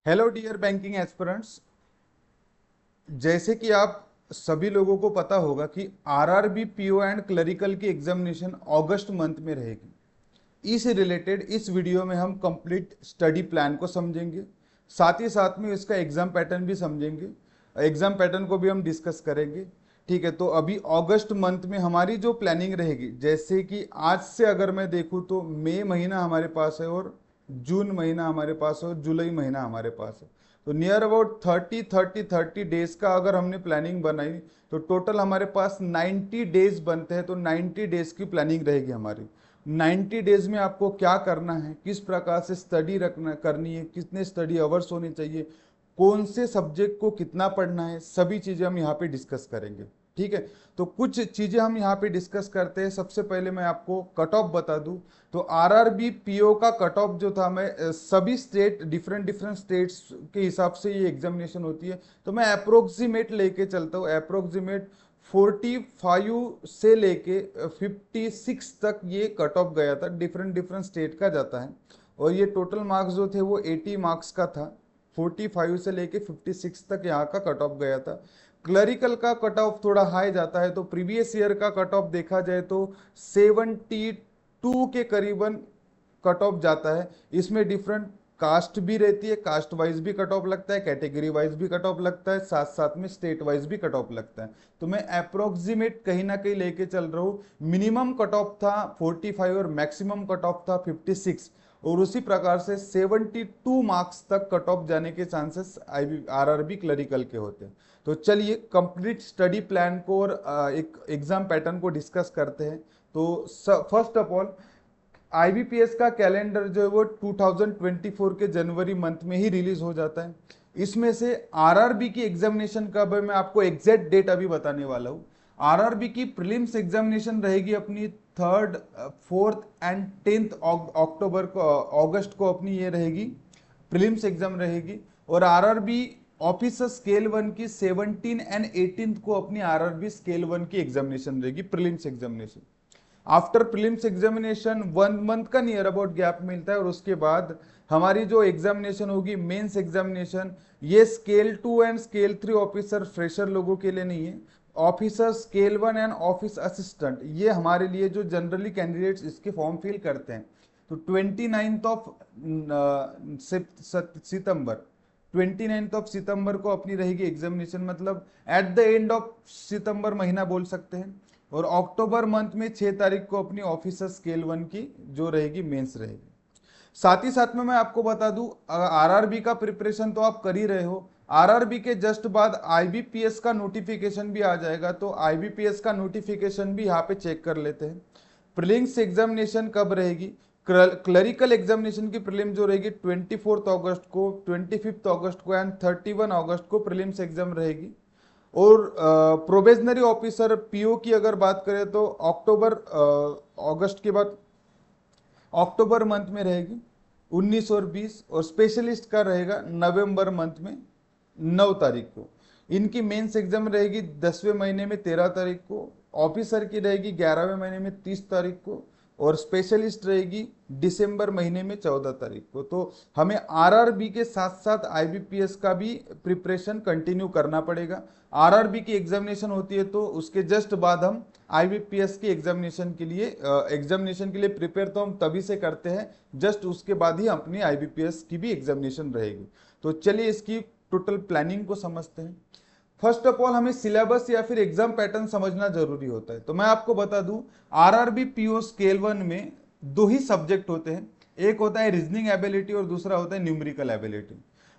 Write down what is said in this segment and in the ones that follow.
Hello dear banking aspirants. जैसे कि आप सभी लोगों को पता होगा कि आरआरबी पीओ एंड क्लरिकल की एग्जामिनेशन अगस्त मंथ में रहेगी। इस रिलेटेड इस वीडियो में हम कंप्लीट स्टडी प्लान को समझेंगे, साथ ही साथ में इसका एग्जाम पैटर्न भी समझेंगे। एग्जाम पैटर्न को भी हम डिस्कस करेंगे। ठीक है, तो अभी अगस्त मंथ में हमारी जो प्लानिंग रहेगी, जैसे कि आज से अगर मैं देखूँ तो मई महीना हमारे पास है और जून महीना हमारे पास है और जुलाई महीना हमारे पास है। तो नियर अबाउट 30 डेज का अगर हमने प्लानिंग बनाई तो टोटल हमारे पास 90 डेज बनते हैं। तो 90 डेज की प्लानिंग रहेगी हमारी। 90 डेज में आपको क्या करना है, किस प्रकार से स्टडी रखना करनी है, कितने स्टडी अवर्स होने चाहिए, कौन से सब्जेक्ट को कितना पढ़ना है, सभी चीजें हम यहाँ पे डिस्कस करेंगे। ठीक है, तो कुछ चीजें हम यहाँ पे डिस्कस करते हैं। सबसे पहले मैं आपको कट ऑफ बता दूं तो आरआरबी पीओ का कट ऑफ जो था, मैं सभी स्टेट डिफरेंट डिफरेंट स्टेट्स के हिसाब से ये एग्जामिनेशन होती है, तो मैं अप्रोक्सीमेट लेके चलता हूँ। अप्रोक्सीमेट 45 से लेके 56 तक ये कट ऑफ गया था, डिफरेंट डिफरेंट स्टेट का जाता है। और ये टोटल मार्क्स जो थे वो 80 मार्क्स का था। 45 से लेके 56 तक यहाँ का कट ऑफ गया था। क्लरिकल का कट ऑफ थोड़ा हाई जाता है, तो प्रीवियस ईयर का कट ऑफ देखा जाए तो 72 के करीबन कट ऑफ जाता है। इसमें डिफरेंट कास्ट भी रहती है, कास्ट वाइज भी कट ऑफ लगता है, कैटेगरी वाइज भी कट ऑफ लगता है, साथ साथ में स्टेट वाइज भी कट ऑफ लगता है। तो मैं अप्रोक्सीमेट कहीं ना कहीं लेके चल रहा हूँ। मिनिमम कट ऑफ था 45 और मैक्सिमम कट ऑफ था 56, और उसी प्रकार से 72 मार्क्स तक कट ऑफ जाने के चांसेस आरआरबी क्लरिकल के होते हैं। तो चलिए कंप्लीट स्टडी प्लान को और एक एग्जाम पैटर्न को डिस्कस करते हैं। तो फर्स्ट ऑफ ऑल, आईबीपीएस का कैलेंडर जो है वो 2024 के जनवरी मंथ में ही रिलीज हो जाता है। इसमें से आरआरबी की एग्जामिनेशन कब है, मैं आपको एग्जैक्ट डेट अभी बताने वाला हूँ। आरआरबी की प्रीलिम्स एग्जामिनेशन रहेगी अपनी 3rd, 4th एंड 10th अक्टूबर को, अगस्त को अपनी ये रहेगी, प्रीलिम्स एग्जाम रहेगी। और आरआरबी ऑफिसर स्केल 1 की 17 एंड 18 को अपनी आरआरबी स्केल 1 की एग्जामिनेशन रहेगी, prelims examination. After prelims examination 1 month का नियर अबाउट गैप मिलता है, और उसके बाद हमारी जो एग्जामिनेशन होगी मेंस एग्जामिनेशन, ये scale 2 and scale 3 officer fresher लोगों के लिए नहीं है। Officer scale 1 and office assistant ये हमारे लिए जो जनरली कैंडिडेट्स इसके फॉर्म फिल करते हैं। तो 29 ऑफ सितंबर 29 ऑफ सितंबर को अपनी रहेगी एग्जामिनेशन, मतलब एट द एंड ऑफ सितंबर महीना बोल सकते हैं। और अक्टूबर मंथ में 6 तारीख को अपनी ऑफिसर स्केल 1 की जो रहेगी मेंस रहेगी। साथ ही साथ में मैं आपको बता दूं, आरआरबी का प्रिपरेशन तो आप कर ही रहे हो। आरआरबी के जस्ट बाद आईबीपीएस का नोटिफिकेशन भी आ जाएगा, तो आईबीपीएस का नोटिफिकेशन भी यहाँ पे चेक कर लेते हैं। प्रीलिम्स एग्जामिनेशन कब रहेगी, क्लरिकल एग्जामिनेशन की प्रीलिम जो रहेगी 24 अगस्त को, 25 अगस्त को एंड 31 अगस्त को प्रीलिम्स एग्जाम रहेगी। और प्रोबेशनरी ऑफिसर पीओ की अगर बात करें तो अक्टूबर अगस्त के बाद अक्टूबर मंथ में रहेगी 19 और 20, और स्पेशलिस्ट का रहेगा नवंबर मंथ में 9 तारीख को। इनकी मेंस एग्जाम रहेगी 10वें महीने में 13 तारीख को, ऑफिसर की रहेगी 11वें महीने में 30 तारीख को, और स्पेशलिस्ट रहेगी दिसंबर महीने में 14 तारीख को। तो हमें आरआरबी के साथ साथ आईबीपीएस का भी प्रिपरेशन कंटिन्यू करना पड़ेगा। आरआरबी की एग्जामिनेशन होती है तो उसके जस्ट बाद हम आईबीपीएस की एग्जामिनेशन के लिए प्रिपेयर तो हम तभी से करते हैं, जस्ट उसके बाद ही अपनी आईबीपीएस की भी एग्जामिनेशन रहेगी। तो चलिए इसकी टोटल प्लानिंग को समझते हैं। फर्स्ट ऑफ ऑल, हमें सिलेबस या फिर एग्जाम पैटर्न समझना जरूरी होता है। तो मैं आपको बता दूं, आरआरबी पीओ स्केल 1 में दो ही सब्जेक्ट होते हैं, एक होता है रीजनिंग एबिलिटी और दूसरा होता है न्यूमेरिकल एबिलिटी।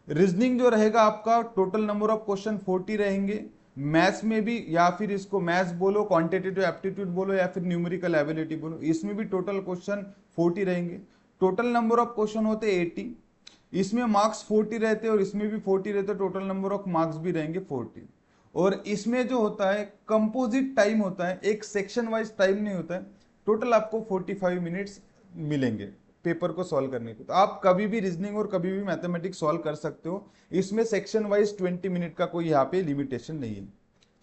रीजनिंग जो रहेगा आपका, टोटल नंबर ऑफ क्वेश्चन 40 रहेंगे। मैथ्स में भी, या फिर इसको मैथ्स बोलो, क्वांटिटेटिव एप्टीट्यूड बोलो, या फिर न्यूमेरिकल एबिलिटी बोलो, इसमें भी टोटल क्वेश्चन 40 रहेंगे। टोटल नंबर ऑफ क्वेश्चन होते 80, इसमें मार्क्स 40 रहते हैं और इसमें भी 40 रहते हैं, टोटल नंबर ऑफ मार्क्स भी रहेंगे 40। और इसमें जो होता है कंपोजिट टाइम होता है, एक सेक्शन वाइज टाइम नहीं होता है। टोटल आपको 45 मिनट्स मिलेंगे पेपर को सॉल्व करने के। तो आप कभी भी रीजनिंग और कभी भी मैथमेटिक्स सॉल्व कर सकते हो, इसमें सेक्शन वाइज 20 मिनट का कोई यहाँ पे लिमिटेशन नहीं है।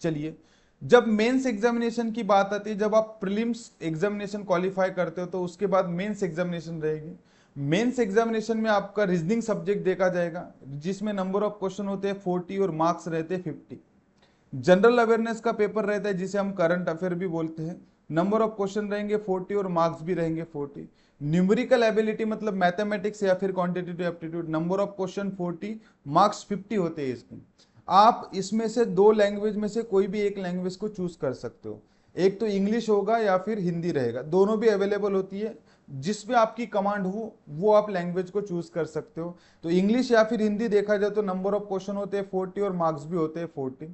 चलिए, जब मेंस एग्जामिनेशन की बात आती है, जब आप प्रीलिम्स एग्जामिनेशन क्वालिफाई करते हो तो उसके बाद मेंस एग्जामिनेशन रहेगी। मेंस एग्जामिनेशन में आपका रीजनिंग सब्जेक्ट देखा जाएगा, जिसमें नंबर ऑफ क्वेश्चन होते हैं 40 और मार्क्स रहते हैं 50। जनरल अवेयरनेस का पेपर रहता है, जिसे हम करंट अफेयर भी बोलते हैं। नंबर ऑफ क्वेश्चन रहेंगे 40 और मार्क्स भी रहेंगे 40। न्यूमेरिकल एबिलिटी मतलब मैथमेटिक्स या फिर quantitative aptitude, number of question 40, marks 50 होते हैं इसमें। आप इसमें से दो लैंग्वेज में से कोई भी एक लैंग्वेज को चूज कर सकते हो, एक तो इंग्लिश होगा या फिर हिंदी रहेगा, दोनों भी अवेलेबल होती है। जिसमें आपकी कमांड हो वो आप लैंग्वेज को चूज कर सकते हो। तो इंग्लिश या फिर हिंदी देखा जाए तो नंबर ऑफ क्वेश्चन होते हैं 40 और मार्क्स भी होते हैं 40।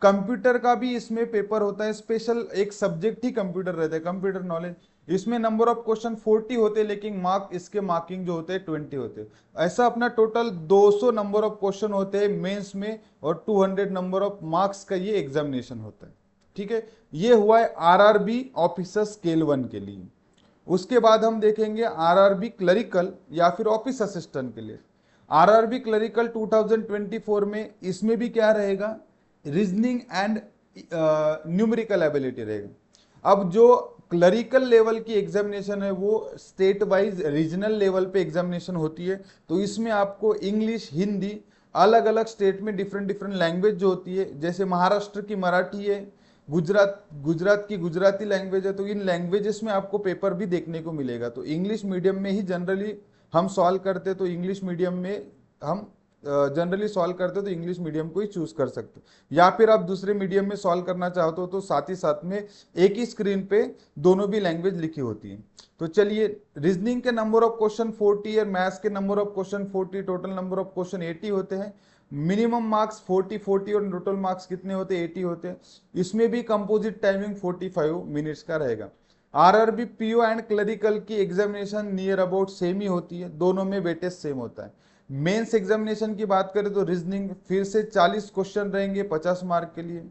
कंप्यूटर का भी इसमें पेपर होता है, स्पेशल एक सब्जेक्ट ही कंप्यूटर रहता है, कंप्यूटर नॉलेज। इसमें नंबर ऑफ क्वेश्चन 40 होते हैं, लेकिन इसके मार्किंग जो होते हैं 20 होते हैं। ऐसा अपना टोटल 200 नंबर ऑफ क्वेश्चन होते हैं मेंस में, और 200 नंबर ऑफ मार्क्स का ये एग्जामिनेशन होता है। ठीक है, ये हुआ है आरआरबी ऑफिसर स्केल 1 के लिए। उसके बाद हम देखेंगे आरआरबी क्लरिकल या फिर ऑफिस असिस्टेंट के लिए। आरआरबी क्लरिकल 2024 में इसमें भी क्या रहेगा, रीजनिंग एंड न्यूमेरिकल एबिलिटी रहेगा। अब जो क्लरिकल लेवल की एग्जामिनेशन है वो स्टेट वाइज रीजनल लेवल पे एग्जामिनेशन होती है। तो इसमें आपको इंग्लिश, हिंदी, अलग अलग स्टेट में डिफरेंट डिफरेंट लैंग्वेज जो होती है, जैसे महाराष्ट्र की मराठी है, गुजरात की गुजराती लैंग्वेज है, तो इन लैंग्वेजेस में आपको पेपर भी देखने को मिलेगा। तो इंग्लिश मीडियम में ही जनरली हम सॉल्व करते, तो इंग्लिश मीडियम में हम जनरली सॉल्व करते हो तो इंग्लिश मीडियम को ही चूज कर सकते हो, या फिर आप दूसरे मीडियम में सॉल्व करना चाहते हो तो साथ ही साथ में एक ही स्क्रीन पे दोनों भी लैंग्वेज लिखी होती है। तो चलिए, रीजनिंग के नंबर ऑफ क्वेश्चन 40 और मैथ्स के number of question 40, total number of question 80 होते हैं। मिनिमम मार्क्स 40 और टोटल मार्क्स कितने होते हैं, 80 होते हैं। इसमें भी कंपोजिट टाइमिंग 45 मिनट्स का रहेगा। आरआरबी पीओ एंड क्लरिकल की एग्जामिनेशन नियर अबाउट सेम ही होती है, दोनों में वेटेज सेम होता है। मेंस एग्जामिनेशन की बात करें तो रीजनिंग फिर से 40 क्वेश्चन रहेंगे 50 मार्क के लिए।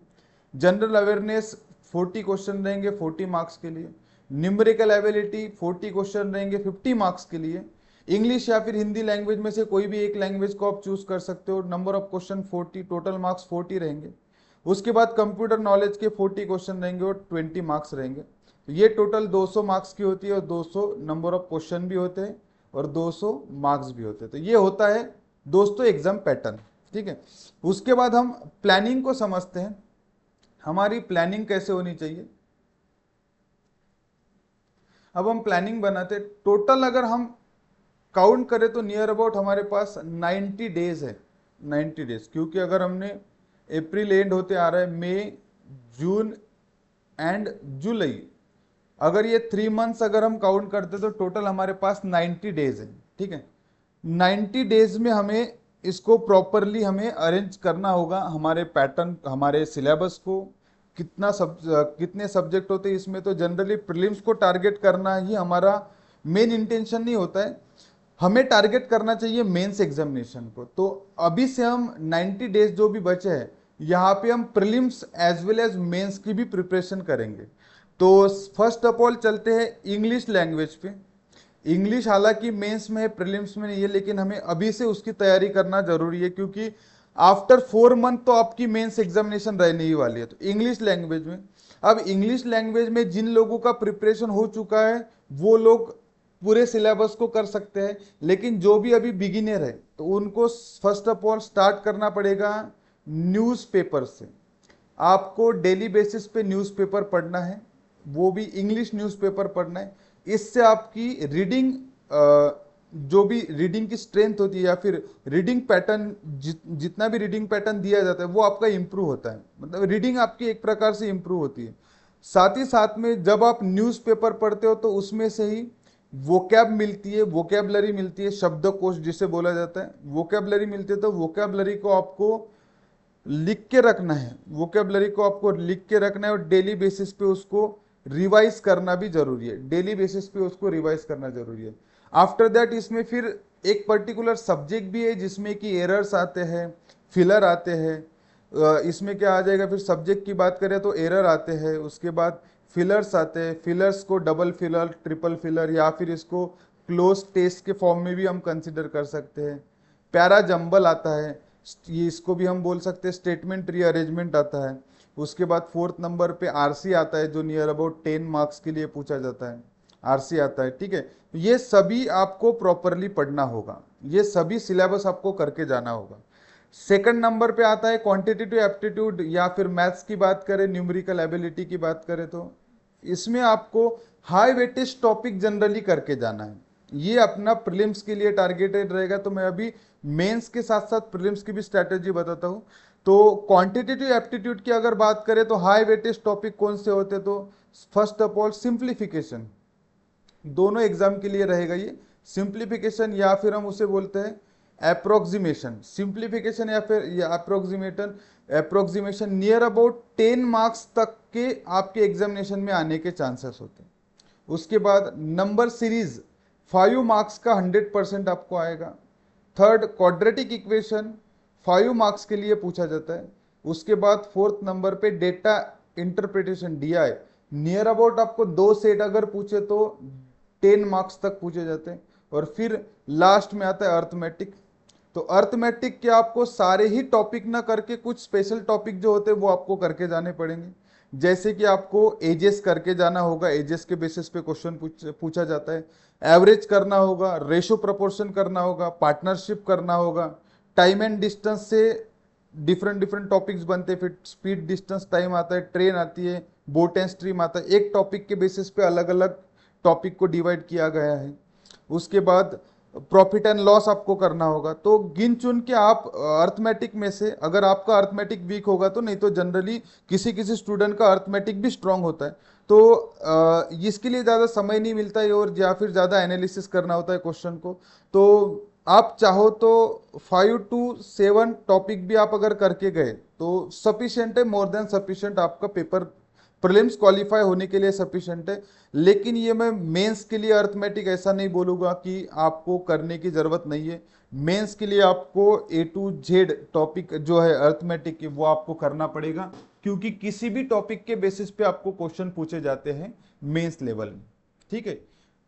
जनरल अवेयरनेस 40 क्वेश्चन रहेंगे 40 मार्क्स के लिए। न्यूमेरिकल एबिलिटी 40 क्वेश्चन रहेंगे 50 मार्क्स के लिए। इंग्लिश या फिर हिंदी लैंग्वेज में से कोई भी एक लैंग्वेज को आप चूज कर सकते हो, number of question 40, total marks 40 रहेंगे। उसके बाद कंप्यूटर नॉलेज के 40 क्वेश्चन रहेंगे और 20 मार्क्स रहेंगे। तो ये टोटल 200 मार्क्स की होती है, और 200 नंबर ऑफ क्वेश्चन भी होते हैं और 200 मार्क्स भी होते हैं। तो ये होता है दोस्तों एग्जाम पैटर्न। ठीक है, उसके बाद हम प्लानिंग को समझते हैं, हमारी प्लानिंग कैसे होनी चाहिए। अब हम प्लानिंग बनाते हैं, टोटल अगर हम काउंट करें तो नियर अबाउट हमारे पास 90 डेज है। 90 डेज, क्योंकि अगर हमने अप्रैल एंड होते आ रहा है, मई, जून एंड जुलाई, अगर ये 3 मंथ्स अगर हम काउंट करते तो टोटल हमारे पास 90 डेज है। ठीक है, 90 डेज में हमें इसको प्रॉपरली हमें अरेंज करना होगा, हमारे पैटर्न, हमारे सिलेबस को। कितने सब्जेक्ट होते हैं इसमें, तो जनरली प्रीलिम्स को टारगेट करना ही हमारा मेन इंटेंशन नहीं होता है, हमें टारगेट करना चाहिए मेंस एग्जामिनेशन को। तो अभी से हम 90 डेज जो भी बचे हैं, यहाँ पे हम prelims as well as mains की भी प्रिपरेशन करेंगे। तो फर्स्ट ऑफ ऑल चलते हैं इंग्लिश लैंग्वेज पे। इंग्लिश हालांकि मेंस में है, प्रीलिम्स में नहीं है, लेकिन हमें अभी से उसकी तैयारी करना जरूरी है, क्योंकि आफ्टर 4 मंथ तो आपकी मेंस एग्जामिनेशन रहने ही वाली है। तो इंग्लिश लैंग्वेज में, अब इंग्लिश लैंग्वेज में जिन लोगों का प्रिपरेशन हो चुका है वो लोग पूरे सिलेबस को कर सकते हैं, लेकिन जो भी अभी बिगिनर है तो उनको फर्स्ट ऑफ ऑल स्टार्ट करना पड़ेगा न्यूज़पेपर से। आपको डेली बेसिस पे न्यूज़पेपर पढ़ना है, वो भी इंग्लिश न्यूज़पेपर पढ़ना है। इससे आपकी रीडिंग, जो भी रीडिंग की स्ट्रेंथ होती है या फिर रीडिंग पैटर्न, जितना भी रीडिंग पैटर्न दिया जाता है वो आपका इंप्रूव होता है, मतलब रीडिंग आपकी एक प्रकार से इंप्रूव होती है। साथ ही साथ में जब आप न्यूज़पेपर पढ़ते हो तो उसमें से ही वोकैब मिलती है, वोकैबलरी मिलती है, शब्दकोश जिसे बोला जाता है, वोकैबलरी मिलती है। तो वोकैबलरी को आपको लिख के रखना है, वोकैबलरी को आपको लिख के रखना है, और डेली बेसिस पे उसको रिवाइज करना भी जरूरी है, डेली बेसिस पे उसको रिवाइज करना जरूरी है। आफ्टर दैट इसमें फिर एक पर्टिकुलर सब्जेक्ट भी है जिसमें कि एरर्स आते हैं, फिलर आते हैं। इसमें क्या आ जाएगा, फिर सब्जेक्ट की बात करें तो एरर आते हैं, उसके बाद फिलर्स आते हैं। फिलर्स को डबल फिलर, ट्रिपल फिलर, या फिर इसको क्लोज टेस्ट के फॉर्म में भी हम कंसिडर कर सकते हैं। पैरा जंबल आता है, ये इसको भी हम बोल सकते हैं स्टेटमेंट रीअरेंजमेंट आता है। उसके बाद 4th नंबर पे आरसी आता है, जो नियर अबाउट 10 मार्क्स के लिए पूछा जाता है। आरसी आता है, ठीक है। तो ये सभी आपको प्रॉपरली पढ़ना होगा, ये सभी सिलेबस आपको करके जाना होगा। सेकंड नंबर पे आता है क्वांटिटेटिव एप्टीट्यूड, या फिर मैथ्स की बात करें, न्यूमेरिकल एबिलिटी की बात करें, तो इसमें आपको हाई वेटेज टॉपिक जनरली करके जाना है। ये अपना प्रीलिम्स के लिए टारगेटेड रहेगा। तो मैं अभी मेंस के साथ साथ प्रीलिम्स की भी स्ट्रैटेजी बताता हूं। तो क्वांटिटेटिव एप्टीट्यूड की अगर बात करें तो हाई वेटेज टॉपिक कौन से होते, तो फर्स्ट ऑफ ऑल सिंप्लीफिकेशन, दोनों एग्जाम के लिए रहेगा ये। सिंप्लीफिकेशन या फिर हम उसे बोलते हैं अप्रोक्सीमेशन, सिंप्लीफिकेशन या फिर अप्रोक्सीमेशन नियर अबाउट 10 मार्क्स तक के आपके एग्जामिनेशन में आने के चांसेस होते हैं। उसके बाद नंबर सीरीज 5 मार्क्स का 100% आपको आएगा। थर्ड क्वाड्रेटिक इक्वेशन 5 मार्क्स के लिए पूछा जाता है। उसके बाद फोर्थ नंबर पे data interpretation DI, near about आपको 2 सेट अगर पूछे तो 10 मार्क्स तक पूछे जाते हैं। और फिर लास्ट में आता है अर्थमेटिक। तो अर्थमेटिक के आपको सारे ही टॉपिक ना करके कुछ स्पेशल टॉपिक जो होते हैं वो आपको करके जाने पड़ेंगे। जैसे कि आपको एजेस करके जाना होगा, एजेस के बेसिस पे क्वेश्चन पूछा जाता है। एवरेज करना होगा, रेशो प्रोपोर्शन करना होगा, पार्टनरशिप करना होगा। टाइम एंड डिस्टेंस से डिफरेंट डिफरेंट टॉपिक्स बनते हैं, फिर स्पीड डिस्टेंस टाइम आता है, ट्रेन आती है, बोट एंड स्ट्रीम आता है। एक टॉपिक के बेसिस पे अलग अलग टॉपिक को डिवाइड किया गया है। उसके बाद प्रॉफिट एंड लॉस आपको करना होगा। तो गिन चुन के आप अर्थमेटिक में से, अगर आपका अर्थमेटिक वीक होगा तो, नहीं तो जनरली किसी किसी स्टूडेंट का अर्थमेटिक भी स्ट्रांग होता है, तो इसके लिए ज़्यादा समय नहीं मिलता है और या फिर ज़्यादा एनालिसिस करना होता है क्वेश्चन को। तो आप चाहो तो 5 to 7 टॉपिक भी आप अगर करके गए तो सफिशियंट है, मोर देन सफिशियंट, आपका पेपर प्रीलिम्स क्वालिफाई होने के लिए सफिशियंट है। लेकिन ये मैं मेंस के लिए अर्थमेटिक ऐसा नहीं बोलूंगा कि आपको करने की जरूरत नहीं है। मेंस के लिए आपको A to Z टॉपिक जो है अर्थमेटिक की वो आपको करना पड़ेगा, क्योंकि किसी भी टॉपिक के बेसिस पे आपको क्वेश्चन पूछे जाते हैं मेंस लेवल में, ठीक है।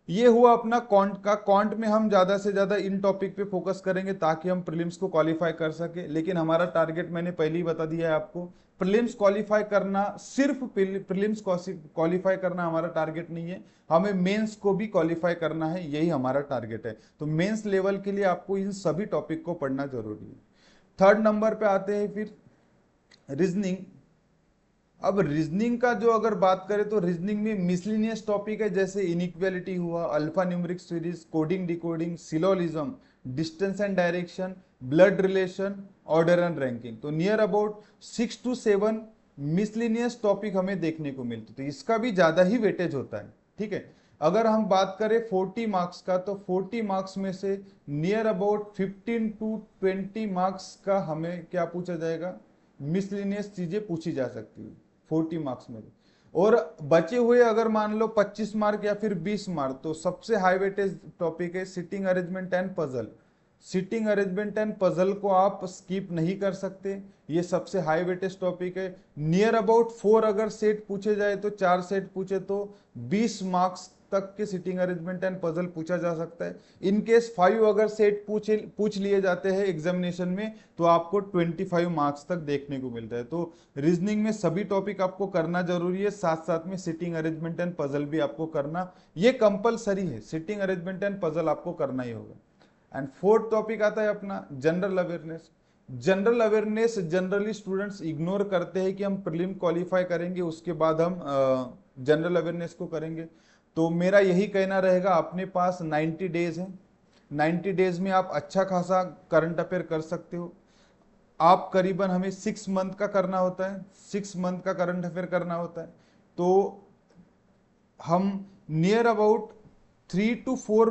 ये हुआ अपना क्वांट का। क्वांट में हम ज्यादा से ज्यादा इन टॉपिक पे फोकस करेंगे ताकि हम प्रीलिम्स को क्वालिफाई कर सके। लेकिन हमारा टारगेट मैंने पहले ही बता दिया है आपको, प्रीलिम्स क्वालिफाई करना, सिर्फ प्रीलिम्स क्वालिफाई करना हमारा टारगेट नहीं है, हमें मेंस को भी क्वालिफाई करना है, यही हमारा टारगेट है। तो मेंस लेवल के लिए आपको इन सभी टॉपिक को पढ़ना जरूरी है। थर्ड नंबर पे आते हैं फिर रीजनिंग। अब रीजनिंग का जो अगर बात करें तो रीजनिंग में मिसलिनियस टॉपिक है, जैसे इनइक्वालिटी हुआ, alpha numeric series, coding decoding, syllogism, distance and direction, blood relation, order and ranking. तो near about 6 to 7 miscellaneous topic हमें देखने को मिलते, तो इसका भी ज्यादा ही वेटेज होता है, ठीक है। अगर हम बात करें 40 मार्क्स का, तो 40 मार्क्स में से नियर अबाउट 15 to 20 मार्क्स का हमें क्या पूछा जाएगा, मिसलिनियस चीजें पूछी जा सकती है 40 मार्क्स में। और बचे हुए अगर मान लो 25 मार्क या फिर 20 मार्क, तो सबसे हाई वेटेज टॉपिक है sitting arrangement and puzzle. Sitting arrangement and puzzle को आप स्किप नहीं कर सकते, ये सबसे हाई वेटेज टॉपिक है। नियर अबाउट 4 अगर सेट पूछे जाए तो 4 सेट पूछे तो 20 मार्क्स तक के सिटिंग अरेंजमेंट एंड पजल पूछा जा सकता है। इन केस 5 अगर सेट पूछ लिए जाते हैं एग्जामिनेशन में तो आपको 25 मार्क्स तक देखने को मिलता है। तो रीजनिंग में सभी टॉपिक आपको करना जरूरी है, साथ साथ में सिटिंग अरेंजमेंट एंड पजल भी आपको करना, ये कंपलसरी है, सिटिंग अरेंजमेंट एंड पजल आपको करना ही होगा। एंड फोर्थ टॉपिक आता है अपना general awareness. General awareness generally students ignore करते हैं कि हम प्रीलिम क्वालिफाई करेंगे उसके बाद हम जनरल अवेयरनेस को करेंगे। तो मेरा यही कहना रहेगा, अपने पास 90 डेज है, 90 डेज में आप अच्छा खासा करंट अफेयर कर सकते हो। आप करीबन हमें 6 मंथ का करना होता है, 6 मंथ का करंट अफेयर करना होता है। तो हम नियर अबाउट 3 to 4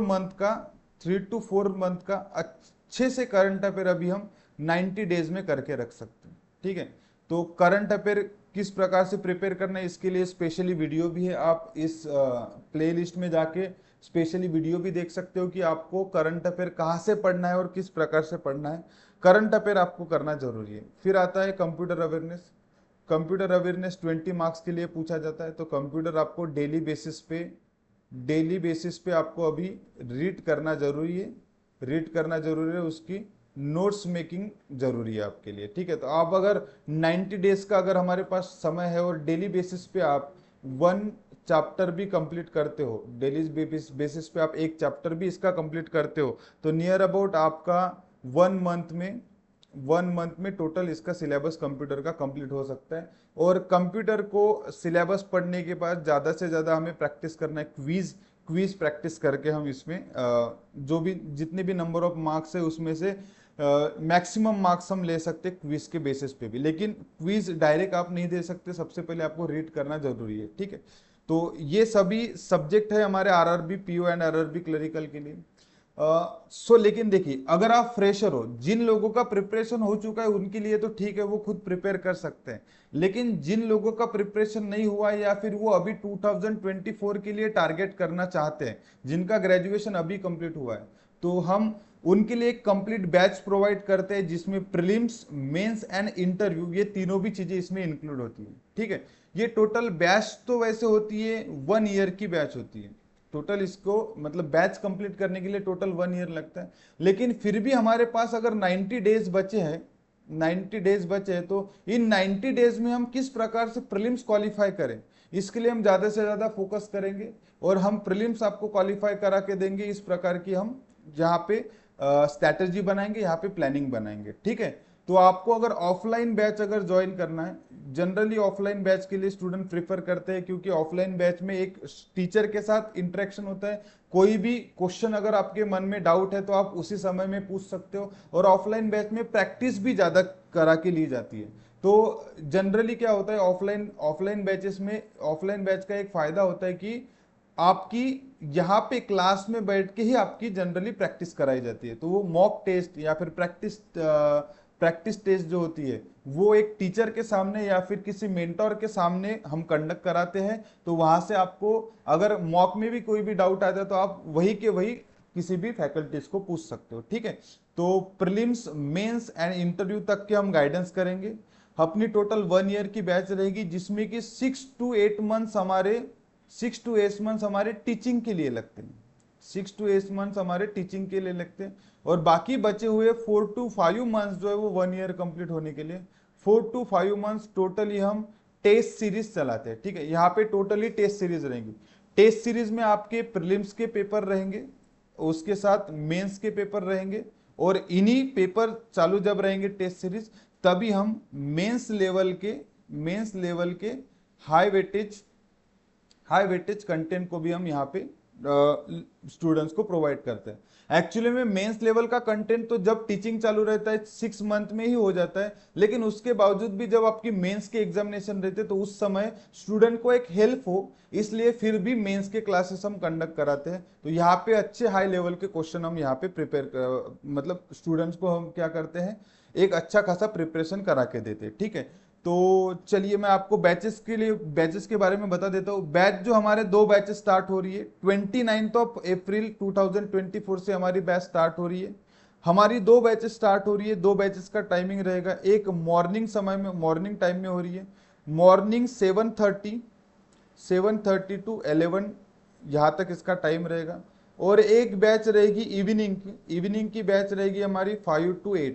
मंथ का अच्छे से करंट अफेयर अभी हम 90 डेज में करके रख सकते हैं, ठीक है। तो करंट अफेयर किस प्रकार से प्रिपेयर करना है, इसके लिए स्पेशली वीडियो भी है, आप इस प्लेलिस्ट में जाके स्पेशली वीडियो भी देख सकते हो कि आपको करंट अफेयर कहाँ से पढ़ना है और किस प्रकार से पढ़ना है। करंट अफेयर आपको करना जरूरी है। फिर आता है computer awareness. Computer awareness 20 marks के लिए पूछा जाता है। तो कंप्यूटर आपको डेली बेसिस पे आपको अभी रीड करना जरूरी है, रीड करना जरूरी है, उसकी नोट्स मेकिंग जरूरी है आपके लिए, ठीक है। तो आप अगर 90 डेज का अगर हमारे पास समय है और डेली बेसिस पे आप 1 चैप्टर भी कंप्लीट करते हो, डेली बेसिस पे आप एक चैप्टर भी इसका कंप्लीट करते हो, तो नियर अबाउट आपका 1 मंथ में टोटल इसका सिलेबस कंप्यूटर का कंप्लीट हो सकता है। और कंप्यूटर को सिलेबस पढ़ने के बाद ज़्यादा से ज़्यादा हमें प्रैक्टिस करना है, क्विज क्विज प्रैक्टिस करके हम इसमें जो भी जितने भी नंबर ऑफ मार्क्स है उसमें से मैक्सिमम मार्क्स हम ले सकते हैं क्विज के बेसिस पे भी। लेकिन क्विज डायरेक्ट आप नहीं दे सकते, सबसे पहले आपको रीड करना जरूरी है, ठीक है। तो ये सभी सब्जेक्ट है हमारे RRB PO and RRB clerical के लिए। लेकिन देखिए, अगर आप फ्रेशर हो, जिन लोगों का प्रिपरेशन हो चुका है उनके लिए तो ठीक है, वो खुद प्रिपेयर कर सकते हैं। लेकिन जिन लोगों का प्रिपरेशन नहीं हुआ है या फिर वो अभी 2024 के लिए टारगेट करना चाहते हैं, जिनका ग्रेजुएशन अभी कंप्लीट हुआ है, तो हम उनके लिए एक कंप्लीट बैच प्रोवाइड करते हैं जिसमें प्रीलिम्स, मेंस एंड इंटरव्यू, ये तीनों भी चीजें इसमें इंक्लूड होती है, ठीक है। ये टोटल बैच तो वैसे होती है 1 ईयर की बैच होती है टोटल, इसको मतलब बैच कंप्लीट करने के लिए टोटल 1 ईयर लगता है। लेकिन फिर भी हमारे पास अगर 90 डेज बचे हैं, 90 डेज बचे हैं, तो इन 90 डेज में हम किस प्रकार से प्रीलिम्स क्वालिफाई करें, इसके लिए हम ज्यादा से ज्यादा फोकस करेंगे और हम प्रीलिम्स आपको क्वालिफाई करा के देंगे। इस प्रकार की हम यहाँ पे स्ट्रैटेजी बनाएंगे, यहाँ पे प्लानिंग बनाएंगे, ठीक है। तो आपको अगर ऑफलाइन बैच अगर ज्वाइन करना है, जनरली ऑफलाइन बैच के लिए स्टूडेंट प्रेफर करते हैं, क्योंकि ऑफलाइन बैच में एक टीचर के साथ इंटरेक्शन होता है। कोई भी क्वेश्चन अगर आपके मन में डाउट है तो आप उसी समय में पूछ सकते हो, और ऑफलाइन बैच में प्रैक्टिस भी ज्यादा करा के ली जाती है। तो जनरली क्या होता है, ऑफलाइन ऑफलाइन बैचेस में, ऑफलाइन बैच का एक फायदा होता है कि आपकी यहाँ पे क्लास में बैठ के ही आपकी जनरली प्रैक्टिस कराई जाती है। तो वो मॉक टेस्ट या फिर प्रैक्टिस टेस्ट जो होती है, वो एक टीचर के सामने या फिर किसी मेंटोर के सामने हम कंडक्ट कराते हैं। तो वहां से आपको अगर मॉक में भी कोई भी डाउट आता है तो आप वही के वही किसी भी फैकल्टीज को पूछ सकते हो, ठीक है। तो प्रीलिम्स, मेंस एंड इंटरव्यू तक के हम गाइडेंस करेंगे। अपनी टोटल 1 ईयर की बैच रहेगी, जिसमें कि 6 to 8 मंथ्स हमारे टीचिंग के लिए लगते हैं, 6 to 8 मंथ्स हमारे टीचिंग के लिए लगते हैं। और बाकी बचे हुए 4 to 5 मंथ्स जो है वो 1 ईयर कंप्लीट होने के लिए, 4 to 5 मंथ्स टोटली हम टेस्ट सीरीज चलाते हैं, ठीक है। यहाँ पे टोटली टेस्ट सीरीज रहेंगी। टेस्ट सीरीज में आपके प्रीलिम्स के पेपर रहेंगे, उसके साथ मेंस के पेपर रहेंगे, और इन्हीं पेपर चालू जब रहेंगे टेस्ट सीरीज, तभी हम मेंस लेवल के हाई वेटेज कंटेंट को भी हम यहाँ पे स्टूडेंट्स को प्रोवाइड करते हैं। एक्चुअली में मेंस लेवल का कंटेंट तो जब टीचिंग चालू रहता है 6 मंथ में ही हो जाता है, लेकिन उसके बावजूद भी जब आपकी मेंस के एग्जामिनेशन रहते हैं तो उस समय स्टूडेंट को एक हेल्प हो, इसलिए फिर भी मेंस के क्लासेस हम कंडक्ट कराते हैं। तो यहाँ पे अच्छे हाई लेवल के क्वेश्चन हम यहाँ पे मतलब स्टूडेंट्स को हम क्या करते हैं, एक अच्छा खासा प्रिपरेशन करा के देते हैं, ठीक है। तो चलिए मैं आपको बैचेस के बारे में बता देता हूँ। बैच जो हमारे 2 बैचेस स्टार्ट हो रही है, 29 अप्रैल 2024 से हमारी बैच स्टार्ट हो रही है। हमारी 2 बैचेस स्टार्ट हो रही है, 2 बैचेस का टाइमिंग रहेगा। एक मॉर्निंग टाइम में हो रही है, मॉर्निंग 7:30 to 11 यहाँ तक इसका टाइम रहेगा। और एक बैच रहेगी इवनिंग की बैच रहेगी हमारी 5 to 8,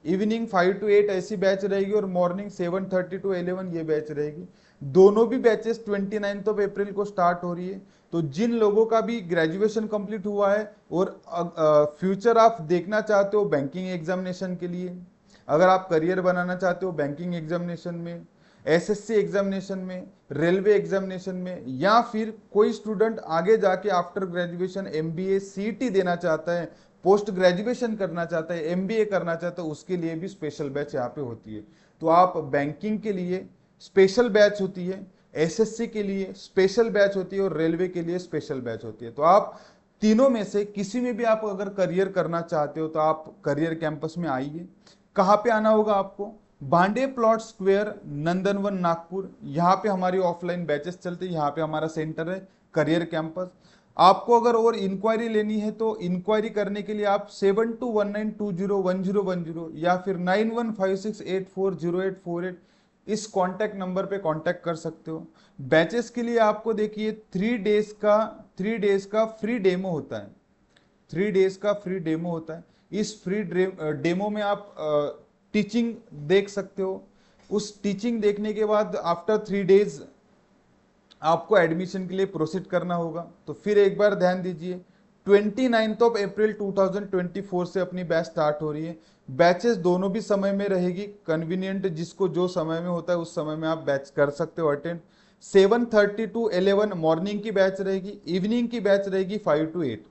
इवनिंग 5 to 8 ऐसी बैच रहेगी, और मॉर्निंग 7:30 to 11 ये बैच रहेगी। दोनों भी बैचेस 29 अप्रैल को स्टार्ट हो रही है। तो जिन लोगों का भी ग्रेजुएशन कंप्लीट हुआ है और फ्यूचर आप देखना चाहते हो बैंकिंग एग्जामिनेशन के लिए, अगर आप करियर बनाना चाहते हो बैंकिंग एग्जामिनेशन में, एसएससी एग्जामिनेशन में, रेलवे एग्जामिनेशन में, या फिर कोई स्टूडेंट आगे जाके आफ्टर ग्रेजुएशन एमबीए सीईटी देना चाहता है, पोस्ट ग्रेजुएशन करना चाहता है, एमबीए करना चाहता है, उसके लिए भी स्पेशल बैच यहाँ पे होती है। तो आप बैंकिंग के लिए स्पेशल बैच होती है, एसएससी के लिए स्पेशल बैच होती है, और रेलवे के लिए स्पेशल बैच होती है। तो आप तीनों में से किसी में भी आप अगर करियर करना चाहते हो तो आप करियर कैंपस में आइए। कहाँ पे आना होगा आपको, बांडे प्लॉट स्क्वायर, नंदनवन, नागपुर। यहाँ पे हमारी ऑफलाइन बैचेस चलती है, यहाँ पे हमारा सेंटर है करियर कैंपस। आपको अगर और इंक्वायरी लेनी है तो इंक्वायरी करने के लिए आप 7219201010 या फिर 9156840848 इस कांटेक्ट नंबर पे कांटेक्ट कर सकते हो। बैचेस के लिए आपको देखिए 3 डेज का फ्री डेमो होता है, 3 डेज का फ्री डेमो होता है। इस फ्री डेमो में आप टीचिंग देख सकते हो। उस टीचिंग देखने के बाद आपको एडमिशन के लिए प्रोसीड करना होगा। तो फिर एक बार ध्यान दीजिए, 29 अप्रैल 2024 से अपनी बैच स्टार्ट हो रही है। बैचेस दोनों भी समय में रहेगी, कन्वीनियंट जिसको जो समय में होता है उस समय में आप बैच कर सकते हो अटेंड। 7:30 to 11 मॉर्निंग की बैच रहेगी, इवनिंग की बैच रहेगी 5 to 8।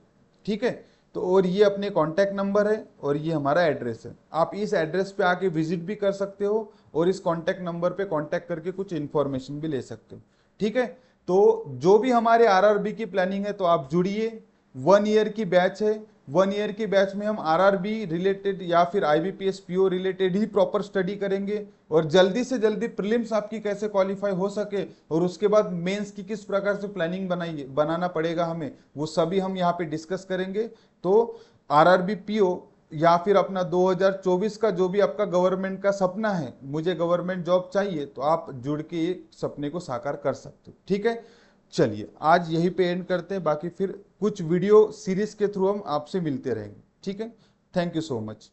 ठीक है, तो और ये अपने कॉन्टैक्ट नंबर है और ये हमारा एड्रेस है। आप इस एड्रेस पे आके विजिट भी कर सकते हो और इस कॉन्टैक्ट नंबर पे कॉन्टैक्ट करके कुछ इन्फॉर्मेशन भी ले सकते हो। ठीक है, तो जो भी हमारे आरआरबी की प्लानिंग है तो आप जुड़िए। 1 ईयर की बैच है, 1 ईयर की बैच में हम आरआरबी रिलेटेड या फिर आईबीपीएस पीओ रिलेटेड ही प्रॉपर स्टडी करेंगे और जल्दी से जल्दी प्रीलिम्स आपकी कैसे क्वालिफाई हो सके और उसके बाद मेंस की किस प्रकार से प्लानिंग बनाना पड़ेगा हमें, वो सभी हम यहाँ पे डिस्कस करेंगे। तो आरआरबी पीओ या फिर अपना 2024 का जो भी आपका गवर्नमेंट का सपना है, मुझे गवर्नमेंट जॉब चाहिए, तो आप जुड़ के ये सपने को साकार कर सकते हो। ठीक है, चलिए आज यहीं पे एंड करते हैं, बाकी फिर कुछ वीडियो सीरीज के थ्रू हम आपसे मिलते रहेंगे। ठीक है, थैंक यू सो मच।